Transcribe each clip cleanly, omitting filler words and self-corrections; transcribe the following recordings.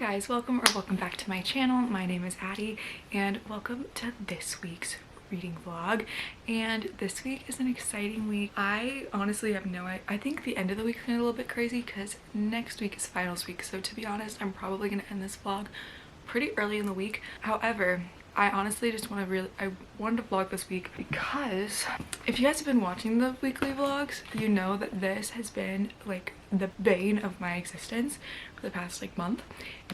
guys, welcome back to my channel. My name is Addie and welcome to this week's reading vlog. And this week is an exciting week. I honestly have I think the end of the week is gonna be a little bit crazy because next week is finals week. So to be honest, I'm probably gonna end this vlog pretty early in the week. However, I honestly just I wanted to vlog this week because if you guys have been watching the weekly vlogs, you know that this has been like the bane of my existence for the past like month,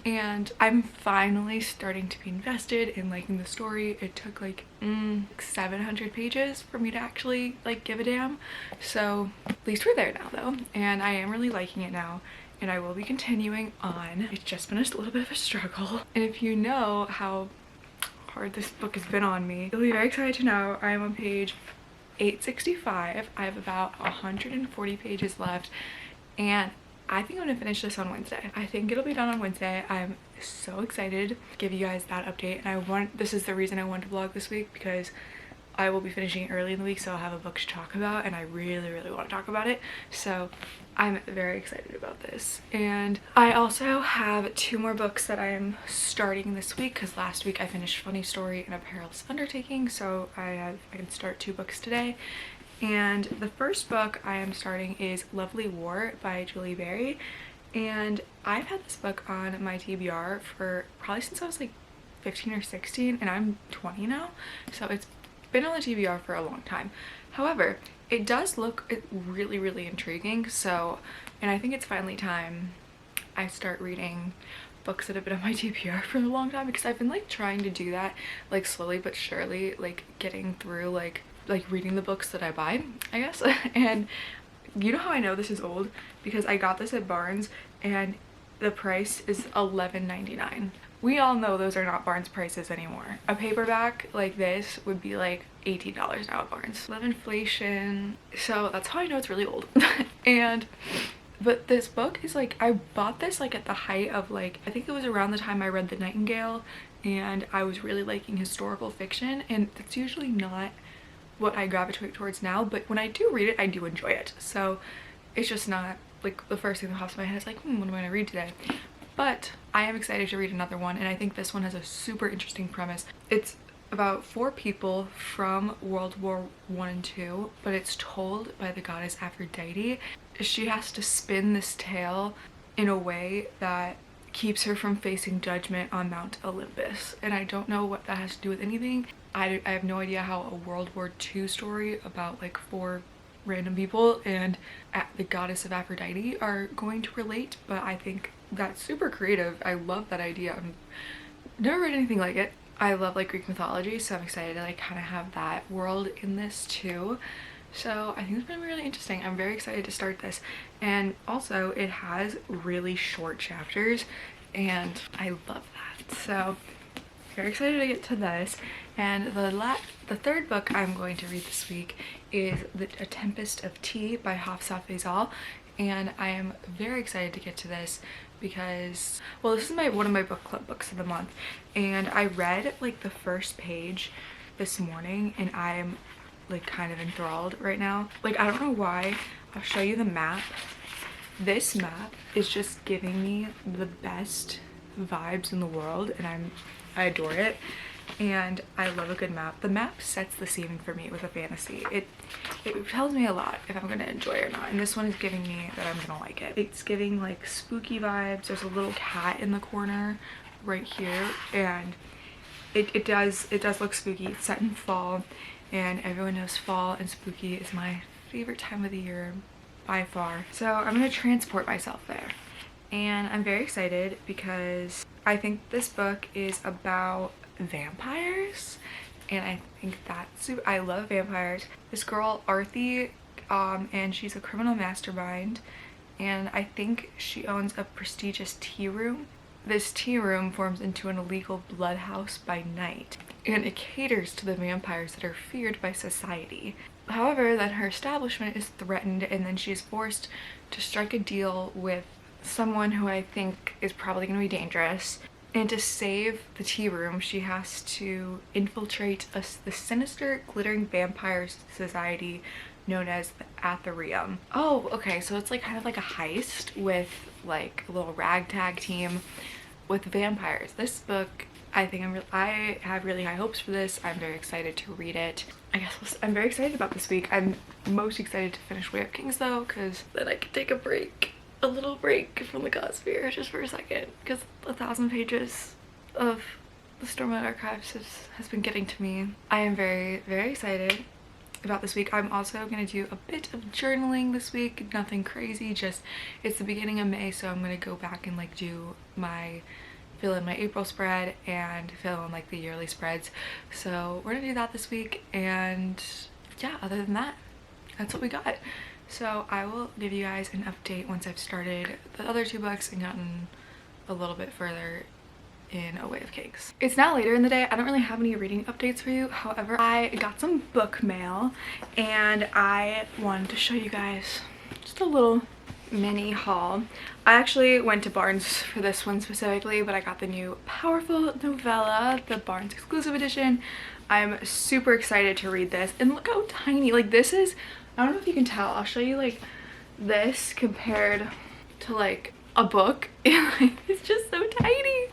and I'm finally starting to be invested in liking the story. It took like 700 pages for me to actually like give a damn, so at least we're there now though, and I am really liking it now. And I will be continuing on. It's just been a little bit of a struggle. And if you know how hard this book has been on me, you'll be very excited to know I am on page 865. I have about 140 pages left, and I think I'm gonna finish this on Wednesday. I think it'll be done on Wednesday. I'm so excited to give you guys that update, and this is the reason I wanted to vlog this week, because I will be finishing it early in the week, so I'll have a book to talk about, and I really want to talk about it. So I'm very excited about this. And I also have 2 more books that I am starting this week, because last week I finished Funny Story and A Perilous Undertaking, so I can start 2 books today. And the first book I am starting is Lovely War by Julie Berry, and I've had this book on my TBR for probably since I was like 15 or 16, and I'm 20 now, so it's been on the TBR for a long time. However, it does look really intriguing, so, and I think it's finally time I start reading books that have been on my TBR for a long time, because I've been like trying to do that like slowly but surely, like getting through like reading the books that I buy, I guess. And you know how I know this is old? Because I got this at Barnes and the price is $11.99. We all know those are not Barnes prices anymore. A paperback like this would be like $18 now at Barnes. Love inflation. So that's how I know it's really old. But this book is like, I bought this like at the height of like, I think it was around the time I read The Nightingale, and I was really liking historical fiction, and that's usually not what I gravitate towards now, but when I do read it, I do enjoy it. So it's just not like the first thing that pops in my head is like, what am I gonna read today? But I am excited to read another one, and I think this one has a super interesting premise. It's about 4 people from World War I and II, but it's told by the goddess Aphrodite. She has to spin this tale in a way that keeps her from facing judgment on Mount Olympus, and I don't know what that has to do with anything. I have no idea how a World War II story about like 4 random people and the goddess of Aphrodite are going to relate, but I think that's super creative. I love that idea. I've never read anything like it. I love like Greek mythology, so I'm excited to like kind of have that world in this too. So I think it's gonna be really interesting. I'm very excited to start this, and also it has really short chapters and I love that. So very excited to get to this. And the third book I'm going to read this week is A Tempest of Tea by Hafsa Faizal, and I am very excited to get to this because, well, this is one of my book club books of the month, and I read like the first page this morning and I'm like kind of enthralled right now. Like, I don't know why. I'll show you the map. This map is just giving me the best vibes in the world, and I adore it, and I love a good map. The map sets the scene for me with a fantasy. It tells me a lot if I'm gonna enjoy it or not, and this one is giving me that I'm gonna like it. It's giving like spooky vibes. There's a little cat in the corner right here, and it does look spooky. It's set in fall, and everyone knows fall and spooky is my favorite time of the year by far. So I'm gonna transport myself there, and I'm very excited because I think this book is about vampires, and I think I love vampires. This girl Arthi, and she's a criminal mastermind, and I think she owns a prestigious tea room. This tea room forms into an illegal blood house by night, and it caters to the vampires that are feared by society. However, then her establishment is threatened, and then she's forced to strike a deal with someone who I think is probably going to be dangerous. And to save the tea room, she has to infiltrate the sinister glittering vampire society known as the Aetherium. Oh, okay, so it's like kind of like a heist with like a little ragtag team with vampires. This book, I have really high hopes for this. I'm very excited to read it. I guess I'm very excited about this week. I'm most excited to finish Way of Kings though, because then I can take a break, a little break from the Gosphere just for a second, because 1,000 pages of the Stormlight Archives has been getting to me. I am very, very excited about this week. I'm also going to do a bit of journaling this week, nothing crazy, just it's the beginning of May, so I'm going to go back and like fill in my April spread and fill in like the yearly spreads. So we're gonna do that this week, and yeah, other than that, that's what we got. So I will give you guys an update once I've started the other 2 books and gotten a little bit further in A Way of Kings. It's now later in the day. I don't really have any reading updates for you. However, I got some book mail and I wanted to show you guys just a little mini haul. I actually went to Barnes for this one specifically, but I got the new Powerful novella, the Barnes exclusive edition. I'm super excited to read this, and look how tiny, like this is, I don't know if you can tell, I'll show you like this compared to like a book. It's just so tiny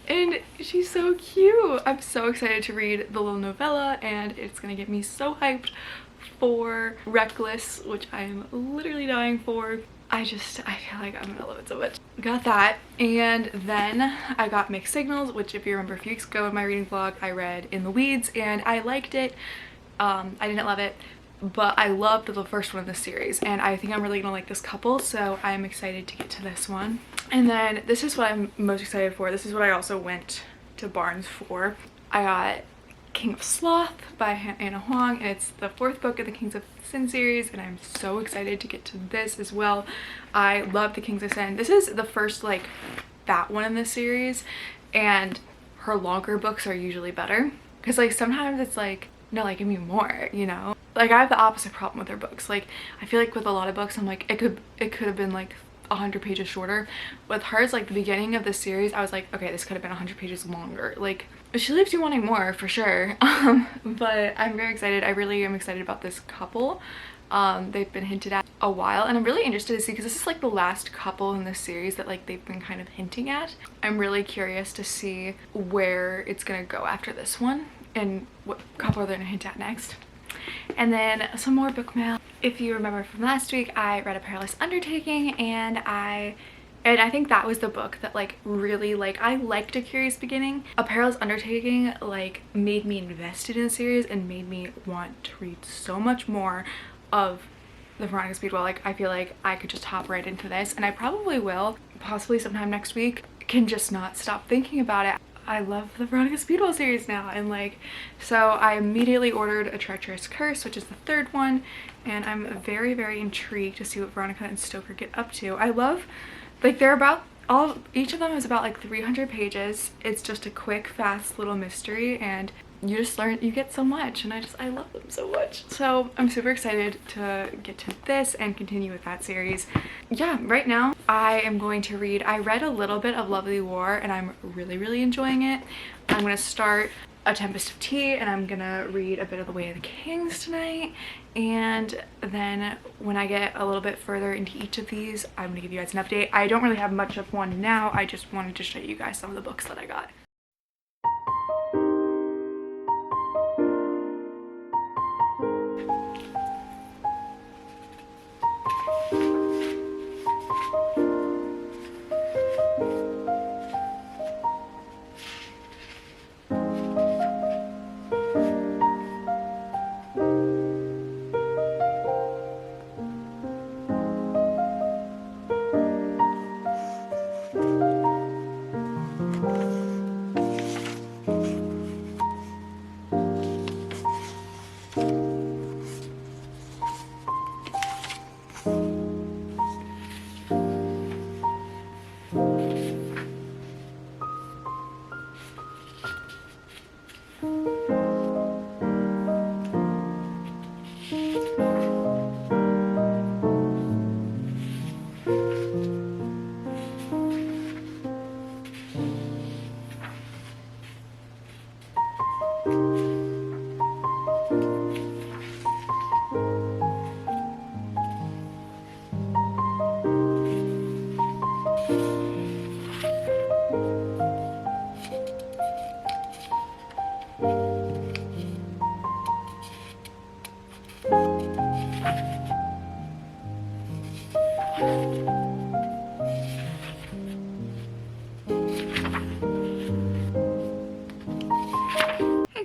and she's so cute. I'm so excited to read the little novella, and it's gonna get me so hyped for Reckless, which I'm literally dying for. I feel like I'm gonna love it so much. Got that, and then I got Mixed Signals, which if you remember a few weeks ago in my reading vlog, I read In the Weeds and I liked it. I didn't love it, but I loved the first one in the series, and I think I'm really gonna like this couple, so I'm excited to get to this one. And then this is what I'm most excited for. This is what I also went to Barnes for. I got King of Sloth by Anna Huang, and it's the 4th book of the Kings of Sin series, and I'm so excited to get to this as well. I love the Kings of Sin. This is the first like fat one in this series, and her longer books are usually better, because like sometimes it's like, no, like give me more, you know? Like I have the opposite problem with her books. Like I feel like with a lot of books I'm like it could have been like 100 pages shorter. With hers, like the beginning of the series, I was like, okay, this could have been 100 pages longer. Like she leaves you wanting more for sure. But I'm very excited. I really am excited about this couple. They've been hinted at a while, and I'm really interested to see, because this is like the last couple in this series that like they've been kind of hinting at. I'm really curious to see where it's gonna go after this one and what couple they're gonna hint at next. And then some more book mail. If you remember from last week, I read A Perilous Undertaking, and I think that was the book that like really, like, I liked A Curious Beginning. A Perilous Undertaking like made me invested in the series and made me want to read so much more of the Veronica Speedwell. Like I feel like I could just hop right into this, and I probably will, possibly sometime next week. Can just not stop thinking about it. I love the Veronica Speedwell series now, and like, so I immediately ordered A Treacherous Curse, which is the 3rd one, and I'm very, very intrigued to see what Veronica and Stoker get up to. I love, like, they're about each of them is about like 300 pages. It's just a quick, fast little mystery, and you just learn, you get so much, and I love them so much. So I'm super excited to get to this and continue with that series. Yeah, right now I am going to read, I read a little bit of Lovely War, and I'm really, really enjoying it. I'm gonna start A Tempest of Tea, and I'm gonna read a bit of The Way of the Kings tonight, and then when I get a little bit further into each of these, I'm gonna give you guys an update. I don't really have much of one now. I just wanted to show you guys some of the books that I got.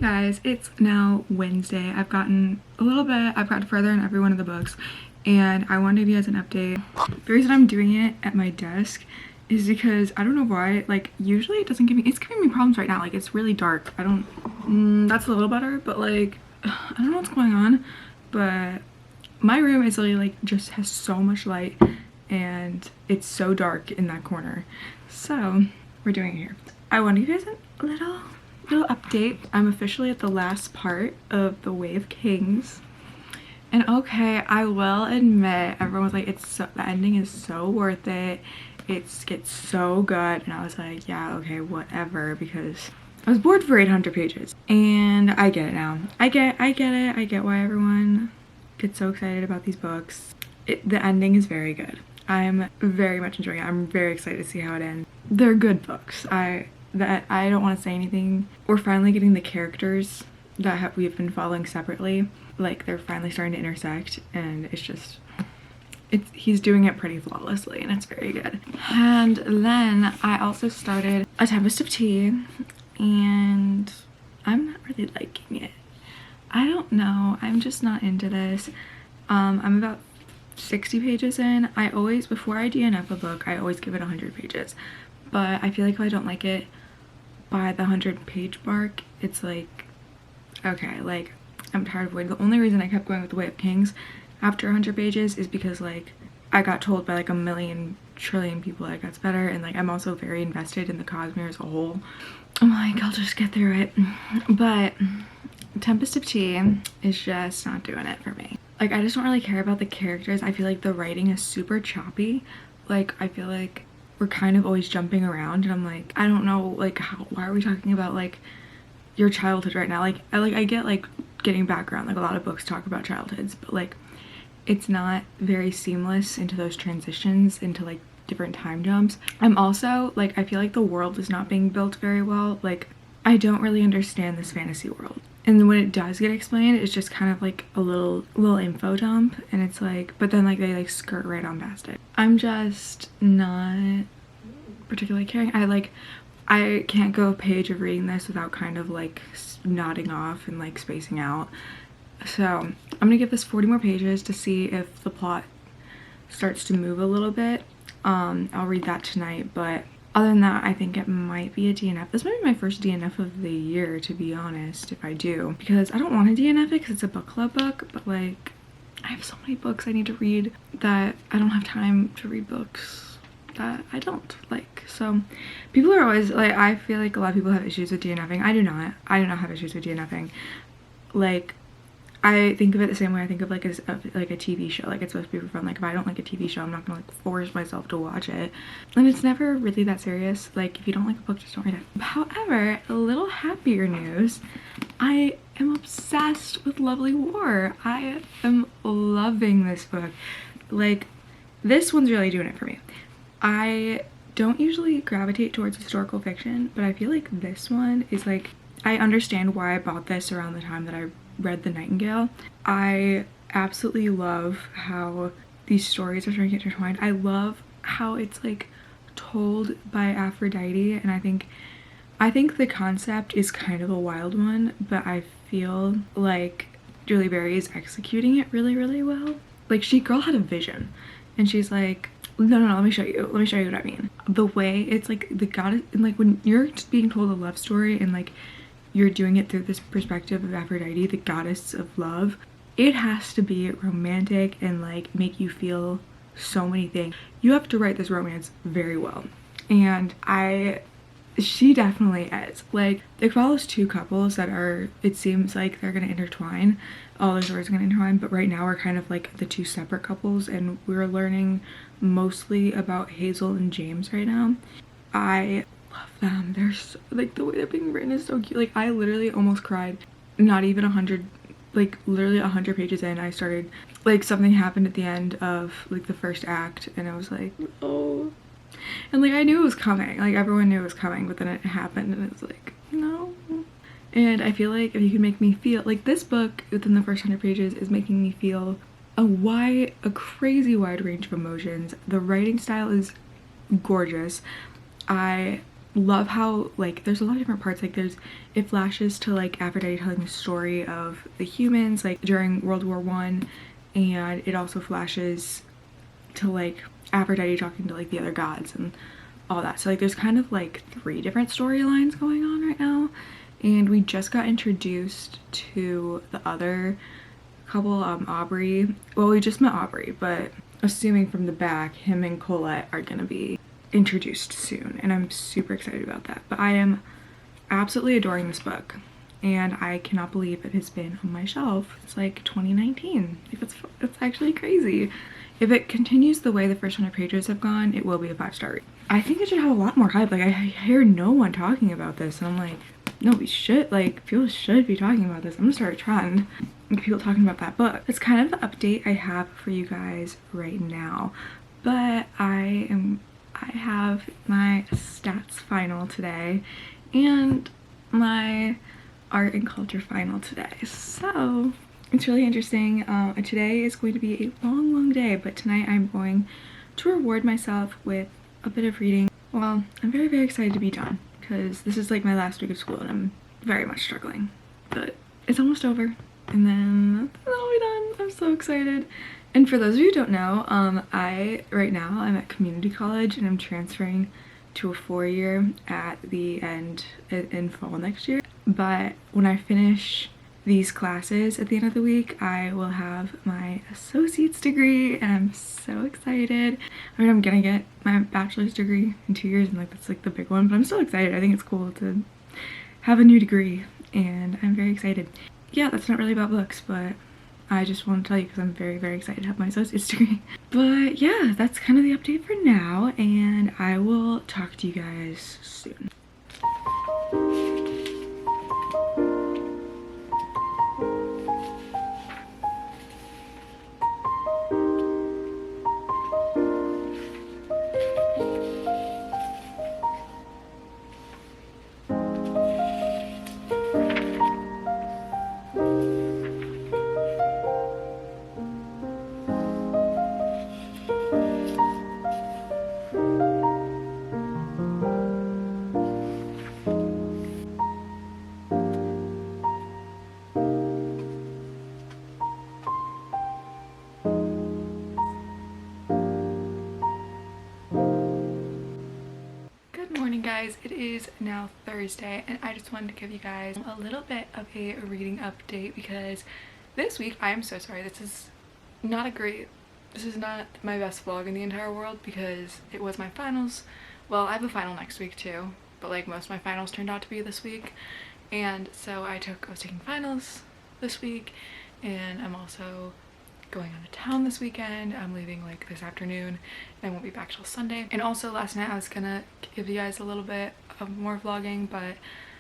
guys, it's now Wednesday. I've gotten further in every one of the books, and I wanted to give you guys an update. The reason I'm doing it at my desk is because I don't know why, like usually it's giving me problems right now. Like it's really dark. That's a little better, but like I don't know what's going on, but my room is literally like just has so much light and it's so dark in that corner. So we're doing it here. I want to give you guys a little update. I'm officially at the last part of The Way of Kings. And okay, I will admit, everyone was like, the ending is so worth it. It gets so good. And I was like, yeah, okay, whatever, because I was bored for 800 pages. And I get it now. I get it. I get why everyone gets so excited about these books. The ending is very good. I'm very much enjoying it. I'm very excited to see how it ends. They're good books. I don't want to say anything. We're finally getting the characters that we've been following separately. Like they're finally starting to intersect, and he's doing it pretty flawlessly, and it's very good. And then I also started A Tempest of Tea, and I'm not really liking it. I don't know. I'm just not into this. I'm about 60 pages in. Before I DNF a book, I always give it 100 pages. But I feel like if I don't like it by the 100-page mark, it's like, okay, like I'm tired of waiting. The only reason I kept going with The Way of Kings after 100 pages is because like I got told by like a million trillion people that it gets better, and like I'm also very invested in the Cosmere as a whole. I'm like, I'll just get through it. But Tempest of Tea is just not doing it for me. Like I just don't really care about the characters. I feel like the writing is super choppy. Like I feel like we're kind of always jumping around, and I'm like, I don't know, like why are we talking about like your childhood right now? Like I get like getting background, like a lot of books talk about childhoods, but like it's not very seamless into those transitions into like different time jumps. I'm also like, I feel like the world is not being built very well. Like I don't really understand this fantasy world, and when it does get explained, it's just kind of like a little info dump, and it's like, but then like they like skirt right on past it. I'm just not particularly caring. I can't go a page of reading this without kind of like nodding off and like spacing out. So I'm gonna give this 40 more pages to see if the plot starts to move a little bit. I'll read that tonight, but other than that, I think it might be a DNF. This might be my first DNF of the year, to be honest, if I do, because I don't want to DNF it because it's a book club book, but like I have so many books I need to read that I don't have time to read books that I don't like. So people are always like, I feel like a lot of people have issues with DNFing. I do not have issues with DNFing. Like I think of it the same way I think of like a TV show. Like it's supposed to be for fun. Like if I don't like a TV show, I'm not gonna like force myself to watch it. And it's never really that serious. Like if you don't like a book, just don't read it. However, a little happier news. I am obsessed with Lovely War. I am loving this book. Like this one's really doing it for me. I don't usually gravitate towards historical fiction, but I feel like this one is like, I understand why I bought this around the time that I read The Nightingale. I absolutely love how these stories are starting to get intertwined. I love how it's like told by Aphrodite, and I think the concept is kind of a wild one, but I feel like Julie Berry is executing it really, really well. Like girl had a vision, and she's like, no, let me show you what I mean. The way it's like the goddess, and like when you're just being told a love story and like you're doing it through this perspective of Aphrodite, the goddess of love, it has to be romantic and like make you feel so many things. You have to write this romance very well, and she definitely is. Like it follows two couples that are, it seems like they're gonna intertwine, all the stories are gonna intertwine, but right now we're kind of like the two separate couples, and we're learning mostly about Hazel and James right now. I love them. They're so, like the way they're being written is so cute. Like I literally almost cried. Not even 100, like literally 100 pages in, I started, like something happened at the end of like the first act, and I was like, oh. And like I knew it was coming, like everyone knew it was coming, but then it happened, and it was like, no. And I feel like if you can make me feel like, this book within the first 100 pages is making me feel a crazy wide range of emotions. The writing style is gorgeous. I love how like there's a lot of different parts. Like it flashes to like Aphrodite telling the story of the humans like during World War One, and it also flashes to like Aphrodite talking to like the other gods and all that. So like there's kind of like 3 different storylines going on right now, and we just got introduced to the other couple, Aubrey. Well, we just met Aubrey, but assuming from the back, him and Colette are gonna be introduced soon, and I'm super excited about that. But I am absolutely adoring this book, and I cannot believe it has been on my shelf. It's like 2019. It's actually crazy. If it continues the way the first 100 pages have gone, it will be a 5-star read. I think it should have a lot more hype. Like, I hear no one talking about this, and I'm like, no, we should. Like, people should be talking about this. I'm gonna start a trend of people talking about that book. That's kind of the update I have for you guys right now. But I have my stats final today and my art and culture final today. So it's really interesting. Today is going to be a long day, but tonight I'm going to reward myself with a bit of reading. Well, I'm very excited to be done because this is like my last week of school and I'm very much struggling, but it's almost over and then that'll be done. I'm so excited. And for those of you who don't know, right now I'm at community college and I'm transferring to a 4-year at the end in fall next year. But when I finish these classes at the end of the week, I will have my associate's degree and I'm so excited. I mean, I'm gonna get my bachelor's degree in 2 years and like that's like the big one, but I'm still excited. I think it's cool to have a new degree and I'm very excited. Yeah, that's not really about books, but I just want to tell you because I'm very excited to have my associate's degree. But yeah, that's kind of the update for now, and I will talk to you guys soon. Guys, it is now Thursday and I just wanted to give you guys a little bit of a reading update because this week, I am so sorry, this is not my best vlog in the entire world because it was my finals. Well, I have a final next week too, but like most of my finals turned out to be this week, and so I was taking finals this week, and I'm also going out of town this weekend. I'm leaving like this afternoon and I won't be back till Sunday. And also last night I was gonna give you guys a little bit of more vlogging, but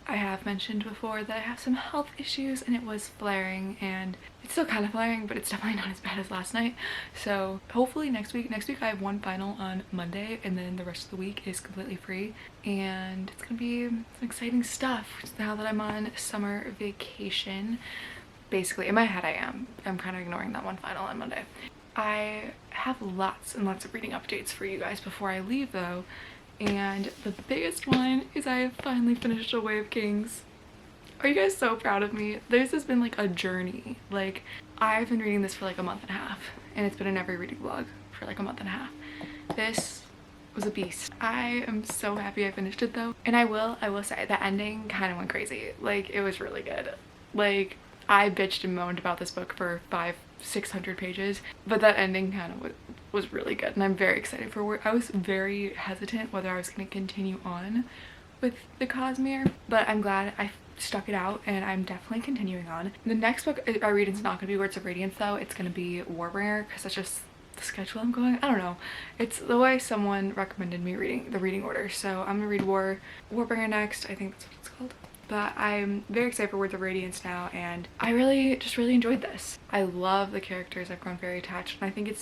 I have mentioned before that I have some health issues and it was flaring, and it's still kind of flaring, but it's definitely not as bad as last night. So hopefully next week I have 1 final on Monday and then the rest of the week is completely free, and it's gonna be some exciting stuff now that I'm on summer vacation. Basically, in my head I'm kind of ignoring that 1 final on Monday. I have lots and lots of reading updates for you guys before I leave though, and the biggest one is I have finally finished A Way of Kings. Are you guys so proud of me? This has been like a journey. Like, I've been reading this for like a month and a half and it's been in every reading vlog for like a month and a half. This was a beast. I am so happy I finished it though, and I will say the ending kind of went crazy. Like, it was really good. Like, I bitched and moaned about this book for 500-600 pages, but that ending kind of was really good, and I'm very excited for where I was very hesitant whether I was going to continue on with the Cosmere, but I'm glad I stuck it out and I'm definitely continuing on. The next book I read is not going to be Words of Radiance though. It's going to be Warbringer because that's just the schedule I'm going. I don't know. It's the way someone recommended me reading the reading order, so I'm gonna read Warbringer next. I think that's what it's called. But I'm very excited for Words of Radiance now, and I really enjoyed this. I love the characters. I've grown very attached, and I think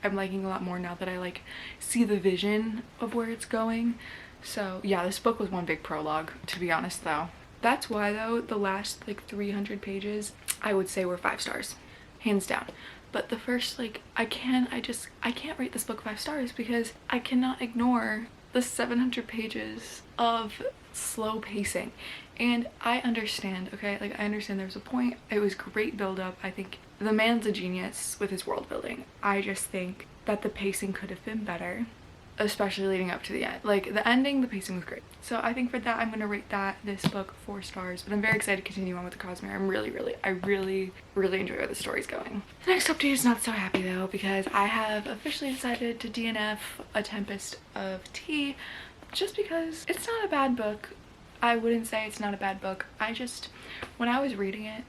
I'm liking a lot more now that I like see the vision of where it's going. So yeah, this book was one big prologue, to be honest though. That's why though the last like 300 pages I would say were 5 stars, hands down. But the first, like, I can't rate this book 5 stars because I cannot ignore the 700 pages of slow pacing. And I understand, okay? Like, I understand there was a point. It was great build-up. I think the man's a genius with his world building. I just think that the pacing could have been better, especially leading up to the end. Like, the ending, the pacing was great. So I think for that, I'm gonna rate this book 4 stars. But I'm very excited to continue on with the Cosmere. I really enjoy where the story's going. The next update is not so happy though, because I have officially decided to DNF A Tempest of Tea, just because it's not a bad book. I wouldn't say it's not a bad book. When I was reading it,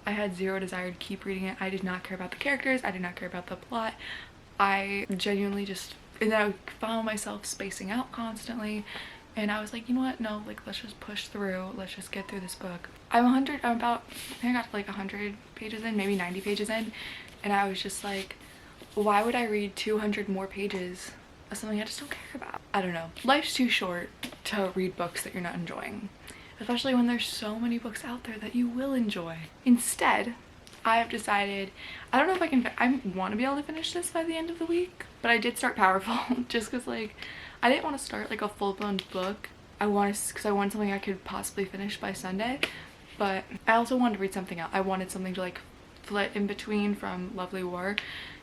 I had zero desire to keep reading it. I did not care about the characters. I did not care about the plot. I genuinely and then I would find myself spacing out constantly. And I was like, you know what? No, like, let's just push through. Let's just get through this book. I think I got to like 100 pages in, maybe 90 pages in. And I was just like, why would I read 200 more pages of something I just don't care about? I don't know. Life's too short to read books that you're not enjoying, especially when there's so many books out there that you will enjoy. Instead, I have decided, I don't know if I want to be able to finish this by the end of the week, but I did start Powerful just because, like, I didn't want to start like a full-blown book. Because I wanted something I could possibly finish by Sunday, but I also wanted to read something else. I wanted something to like flit in between from Lovely War.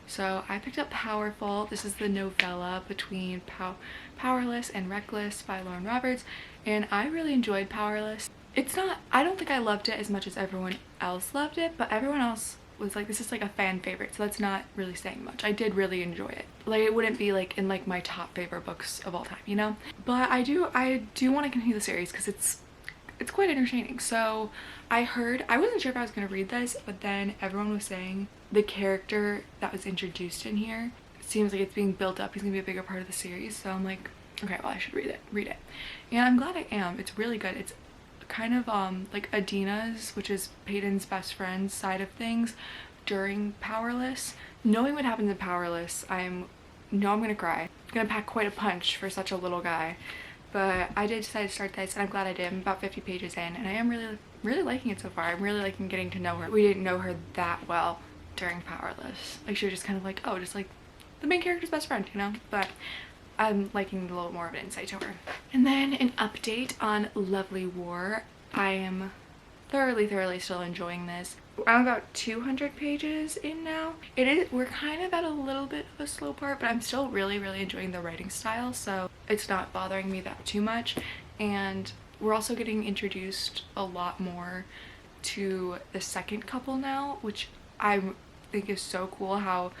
So I picked up Powerful. This is the novella between Powerless and Reckless by Lauren Roberts, and I really enjoyed Powerless. I don't think I loved it as much as everyone else loved it, but everyone else was like, this is like a fan favorite, so that's not really saying much. I did really enjoy it. Like, it wouldn't be like in like my top favorite books of all time, you know? But I do want to continue the series because it's quite entertaining. So I wasn't sure if I was going to read this, but then everyone was saying the character that was introduced in here seems like it's being built up. He's gonna be a bigger part of the series. So I'm like, okay, well, I should read it. And I'm glad I am. It's really good. It's kind of like Adina's, which is Peyton's best friend's side of things during Powerless. Knowing what happens in Powerless, I'm gonna cry. I'm gonna pack quite a punch for such a little guy. But I did decide to start this, and I'm glad I did. I'm about 50 pages in, and I am really liking it so far. I'm really liking getting to know her. We didn't know her that well during Powerless. Like, she was just kind of like, oh, just like the main character's best friend, you know? But I'm liking a little more of an insight to her. And then an update on Lovely War. I am thoroughly still enjoying this. I'm about 200 pages in now. We're kind of at a little bit of a slow part, but I'm still really enjoying the writing style, so it's not bothering me that too much. And we're also getting introduced a lot more to the second couple now, which I think is so cool, how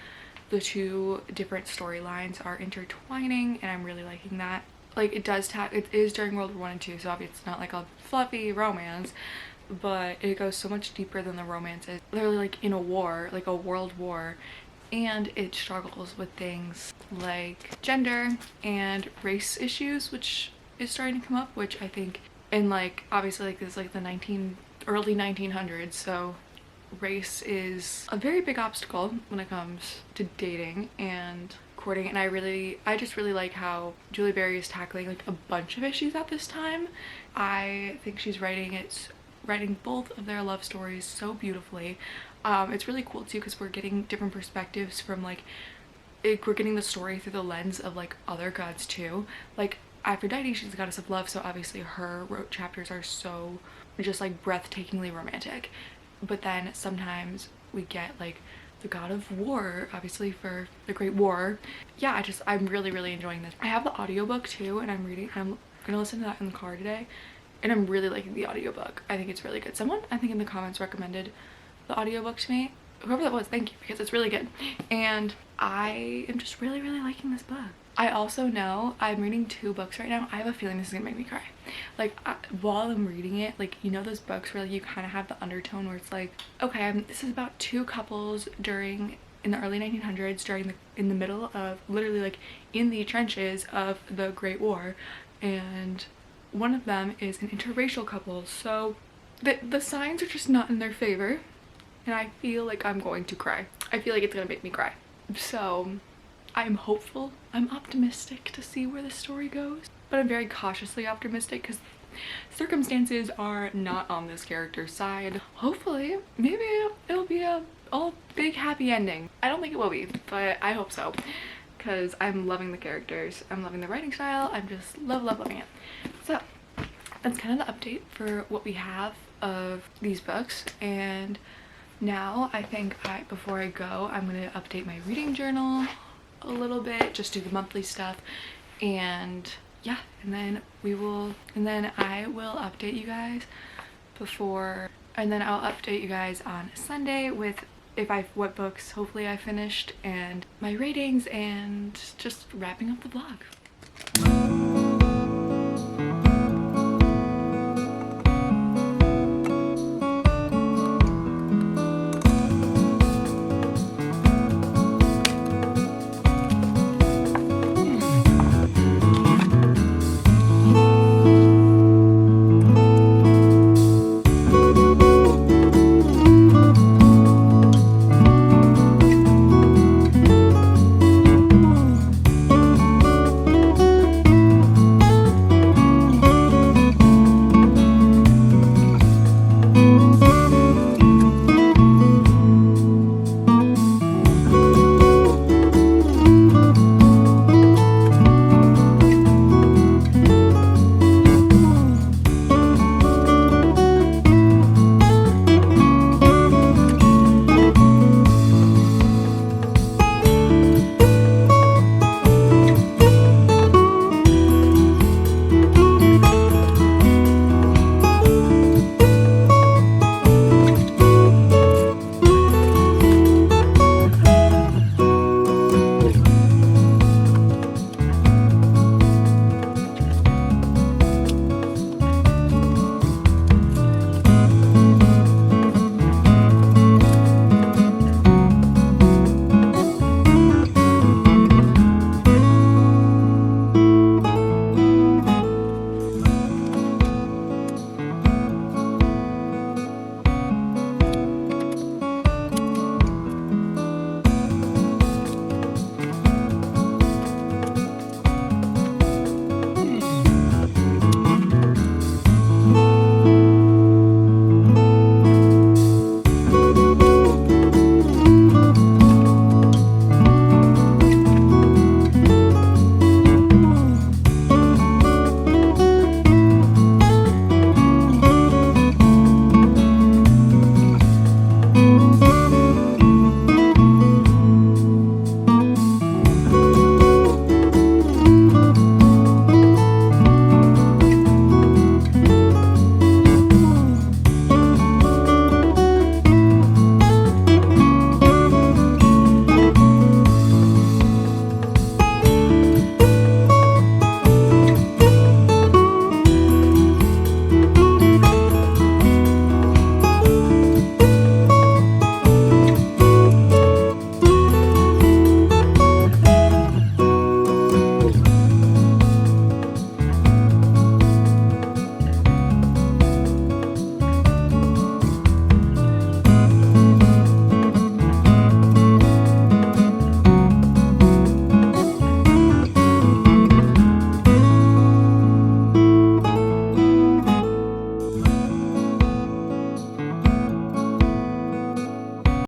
the two different storylines are intertwining, and I'm really liking that. Like, it is during World War I and II, so obviously it's not like a fluffy romance, but it goes so much deeper than the romance is. Literally, like, in a war, like a world war, and it struggles with things like gender and race issues, which is starting to come up, which I think, and like, obviously, like, this is like the early 1900s, so race is a very big obstacle when it comes to dating and courting. And I just really like how Julie Berry is tackling like a bunch of issues at this time. I think she's writing both of their love stories so beautifully. It's really cool too, because we're getting different perspectives from like, we're getting the story through the lens of like other gods too. Like Aphrodite, she's the goddess of love, so obviously her chapters are so just like breathtakingly romantic. But then sometimes we get like the god of war, obviously, for the Great War. Yeah, I'm really enjoying this. I have the audiobook too, and I'm gonna listen to that in the car today, and I'm really liking the audiobook. I think it's really good. Someone, I think in the comments, recommended the audiobook to me. Whoever that was, thank you, because it's really good. And I am just really liking this book. I also know I'm reading 2 books right now. I have a feeling this is gonna make me cry. Like, while I'm reading it, like, you know those books where like, you kind of have the undertone where it's like, okay, this is about 2 couples in the early 1900s, in the middle of, literally like in the trenches of the Great War, and one of them is an interracial couple, so the signs are just not in their favor, and I feel like I'm going to cry. I feel like it's gonna make me cry. So I'm hopeful, I'm optimistic to see where the story goes, but I'm very cautiously optimistic because circumstances are not on this character's side. Hopefully, maybe it'll be a all big happy ending. I don't think it will be, but I hope so. because I'm loving the characters. I'm loving the writing style. I'm just loving it. So that's kind of the update for what we have of these books. And now I think before I go, I'm going to update my reading journal a little bit, just do the monthly stuff, and yeah, and then I will update you guys I'll update you guys on Sunday with what books hopefully I finished and my ratings, and just wrapping up the vlog.